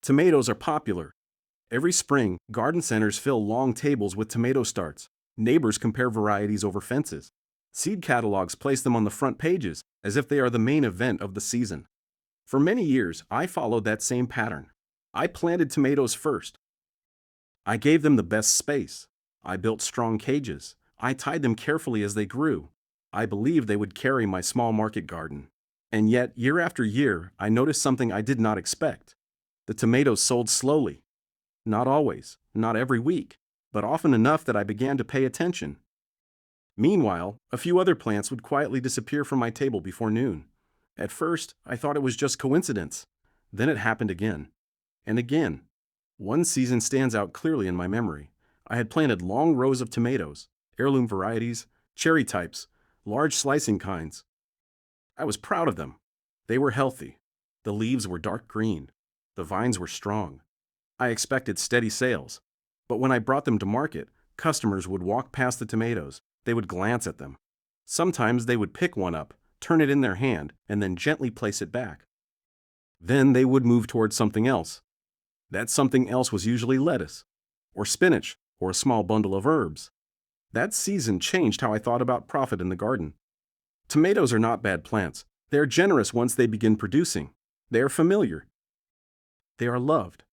Tomatoes are popular. Every spring, garden centers fill long tables with tomato starts. Neighbors compare varieties over fences. Seed catalogs place them on the front pages as if they are the main event of the season. For many years, I followed that same pattern. I planted tomatoes first. I gave them the best space. I built strong cages. I tied them carefully as they grew. I believed they would carry my small market garden. And yet, year after year, I noticed something I did not expect. The tomatoes sold slowly. Not always, not every week, but often enough that I began to pay attention. Meanwhile, a few other plants would quietly disappear from my table before noon. At first, I thought it was just coincidence. Then it happened again. And again. One season stands out clearly in my memory. I had planted long rows of tomatoes, heirloom varieties, cherry types, large slicing kinds. I was proud of them. They were healthy. The leaves were dark green. The vines were strong. I expected steady sales. But when I brought them to market, customers would walk past the tomatoes. They would glance at them. Sometimes they would pick one up, turn it in their hand, and then gently place it back. Then they would move towards something else. That something else was usually lettuce, or spinach, or a small bundle of herbs. That season changed how I thought about profit in the garden. Tomatoes are not bad plants. They are generous once they begin producing. They are familiar. They are loved.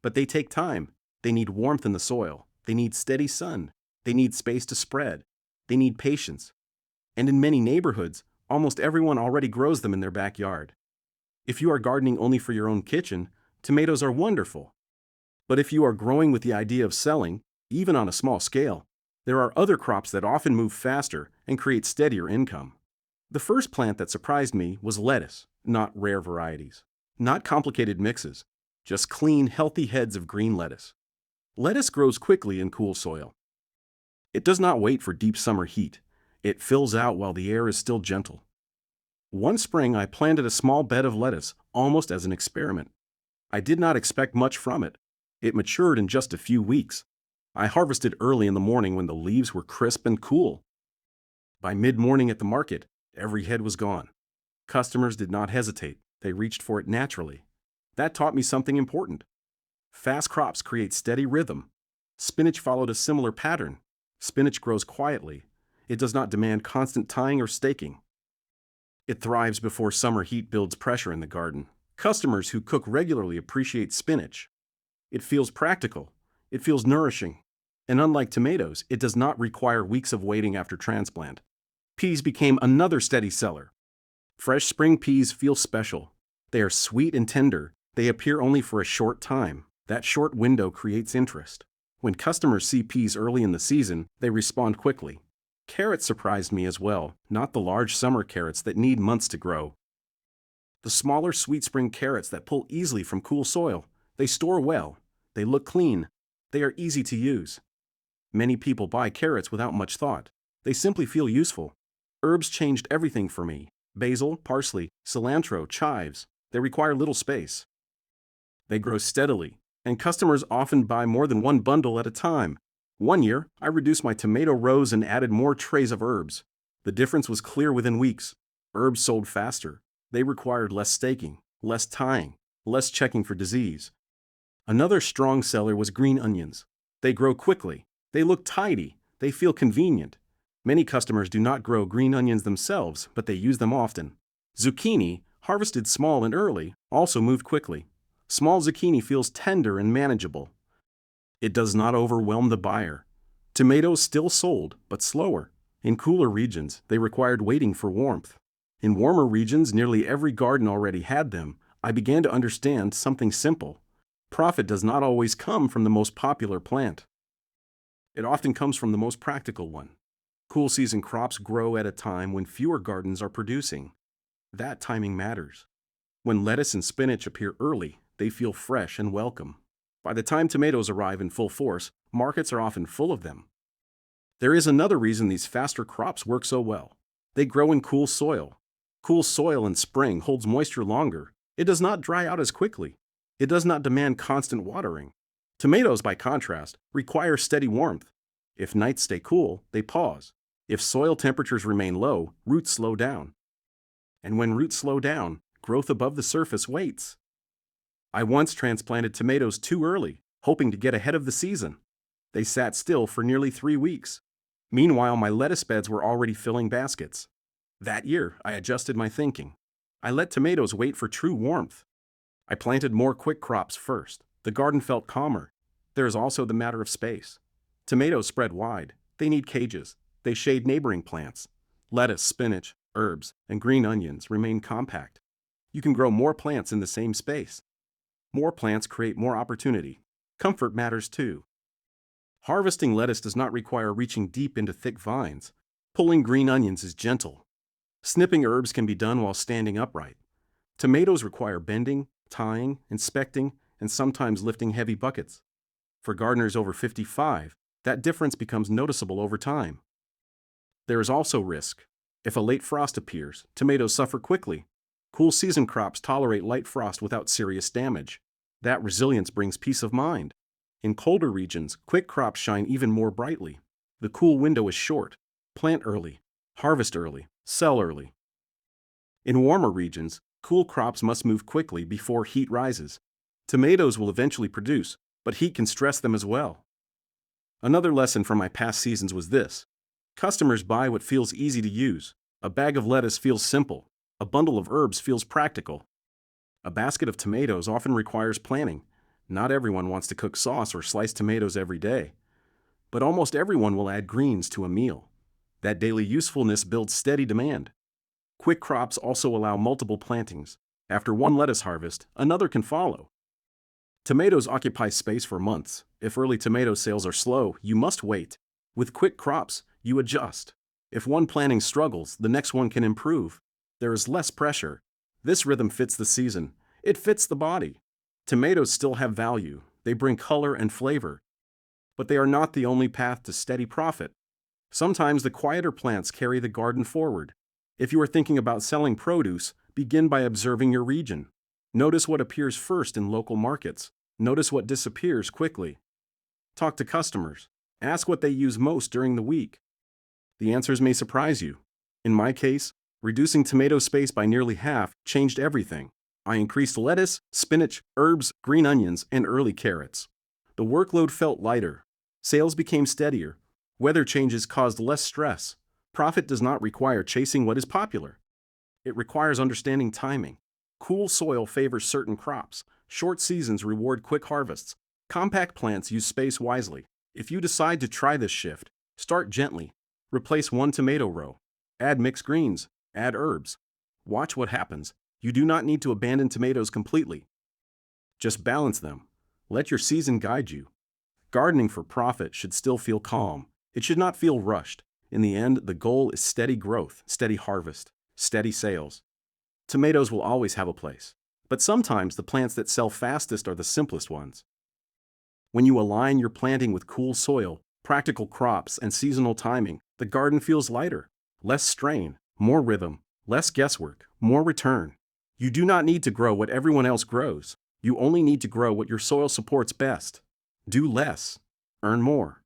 But they take time. They need warmth in the soil. They need steady sun. They need space to spread. They need patience. And in many neighborhoods, almost everyone already grows them in their backyard. If you are gardening only for your own kitchen, tomatoes are wonderful. But if you are growing with the idea of selling, even on a small scale, there are other crops that often move faster and create steadier income. The first plant that surprised me was lettuce, not rare varieties. Not complicated mixes, just clean, healthy heads of green lettuce. Lettuce grows quickly in cool soil. It does not wait for deep summer heat. It fills out while the air is still gentle. One spring I planted a small bed of lettuce almost as an experiment. I did not expect much from it. It matured in just a few weeks. I harvested early in the morning when the leaves were crisp and cool. By mid-morning at the market, every head was gone. Customers did not hesitate. They reached for it naturally. That taught me something important. Fast crops create steady rhythm. Spinach followed a similar pattern. Spinach grows quietly. It does not demand constant tying or staking. It thrives before summer heat builds pressure in the garden. Customers who cook regularly appreciate spinach. It feels practical. It feels nourishing. And unlike tomatoes, it does not require weeks of waiting after transplant. Peas became another steady seller. Fresh spring peas feel special. They are sweet and tender. They appear only for a short time. That short window creates interest. When customers see peas early in the season, they respond quickly. Carrots surprised me as well, not the large summer carrots that need months to grow. The smaller sweet spring carrots that pull easily from cool soil. They store well. They look clean. They are easy to use. Many people buy carrots without much thought. They simply feel useful. Herbs changed everything for me. Basil, parsley, cilantro, chives. They require little space. They grow steadily, and customers often buy more than one bundle at a time. One year, I reduced my tomato rows and added more trays of herbs. The difference was clear within weeks. Herbs sold faster. They required less staking, less tying, less checking for disease. Another strong seller was green onions. They grow quickly. They look tidy. They feel convenient. Many customers do not grow green onions themselves, but they use them often. Zucchini, harvested small and early, also moved quickly. Small zucchini feels tender and manageable. It does not overwhelm the buyer. Tomatoes still sold, but slower. In cooler regions, they required waiting for warmth. In warmer regions, nearly every garden already had them. I began to understand something simple. Profit does not always come from the most popular plant. It often comes from the most practical one. Cool season crops grow at a time when fewer gardens are producing. That timing matters. When lettuce and spinach appear early, they feel fresh and welcome. By the time tomatoes arrive in full force, markets are often full of them. There is another reason these faster crops work so well. They grow in cool soil. Cool soil in spring holds moisture longer. It does not dry out as quickly. It does not demand constant watering. Tomatoes, by contrast, require steady warmth. If nights stay cool, they pause. If soil temperatures remain low, roots slow down. And when roots slow down, growth above the surface waits. I once transplanted tomatoes too early, hoping to get ahead of the season. They sat still for nearly 3 weeks. Meanwhile, my lettuce beds were already filling baskets. That year, I adjusted my thinking. I let tomatoes wait for true warmth. I planted more quick crops first. The garden felt calmer. There is also the matter of space. Tomatoes spread wide. They need cages. They shade neighboring plants. Lettuce, spinach, herbs, and green onions remain compact. You can grow more plants in the same space. More plants create more opportunity. Comfort matters too. Harvesting lettuce does not require reaching deep into thick vines. Pulling green onions is gentle. Snipping herbs can be done while standing upright. Tomatoes require bending, tying, inspecting, and sometimes lifting heavy buckets. For gardeners over 55, that difference becomes noticeable over time. There is also risk. If a late frost appears, tomatoes suffer quickly. Cool season crops tolerate light frost without serious damage. That resilience brings peace of mind. In colder regions, quick crops shine even more brightly. The cool window is short. Plant early, harvest early, sell early. In warmer regions, cool crops must move quickly before heat rises. Tomatoes will eventually produce, but heat can stress them as well. Another lesson from my past seasons was this. Customers buy what feels easy to use. A bag of lettuce feels simple. A bundle of herbs feels practical. A basket of tomatoes often requires planning. Not everyone wants to cook sauce or slice tomatoes every day. But almost everyone will add greens to a meal. That daily usefulness builds steady demand. Quick crops also allow multiple plantings. After one lettuce harvest, another can follow. Tomatoes occupy space for months. If early tomato sales are slow, you must wait. With quick crops, you adjust. If one planting struggles, the next one can improve. There is less pressure. This rhythm fits the season. It fits the body. Tomatoes still have value. They bring color and flavor. But they are not the only path to steady profit. Sometimes the quieter plants carry the garden forward. If you are thinking about selling produce, begin by observing your region. Notice what appears first in local markets. Notice what disappears quickly. Talk to customers. Ask what they use most during the week. The answers may surprise you. In my case, reducing tomato space by nearly half changed everything. I increased lettuce, spinach, herbs, green onions, and early carrots. The workload felt lighter. Sales became steadier. Weather changes caused less stress. Profit does not require chasing what is popular. It requires understanding timing. Cool soil favors certain crops. Short seasons reward quick harvests. Compact plants use space wisely. If you decide to try this shift, start gently. Replace one tomato row. Add mixed greens. Add herbs. Watch what happens. You do not need to abandon tomatoes completely. Just balance them. Let your season guide you. Gardening for profit should still feel calm. It should not feel rushed. In the end, the goal is steady growth, steady harvest, steady sales. Tomatoes will always have a place. But sometimes the plants that sell fastest are the simplest ones. When you align your planting with cool soil, practical crops, and seasonal timing, the garden feels lighter. Less strain, more rhythm, less guesswork, more return. You do not need to grow what everyone else grows. You only need to grow what your soil supports best. Do less. Earn more.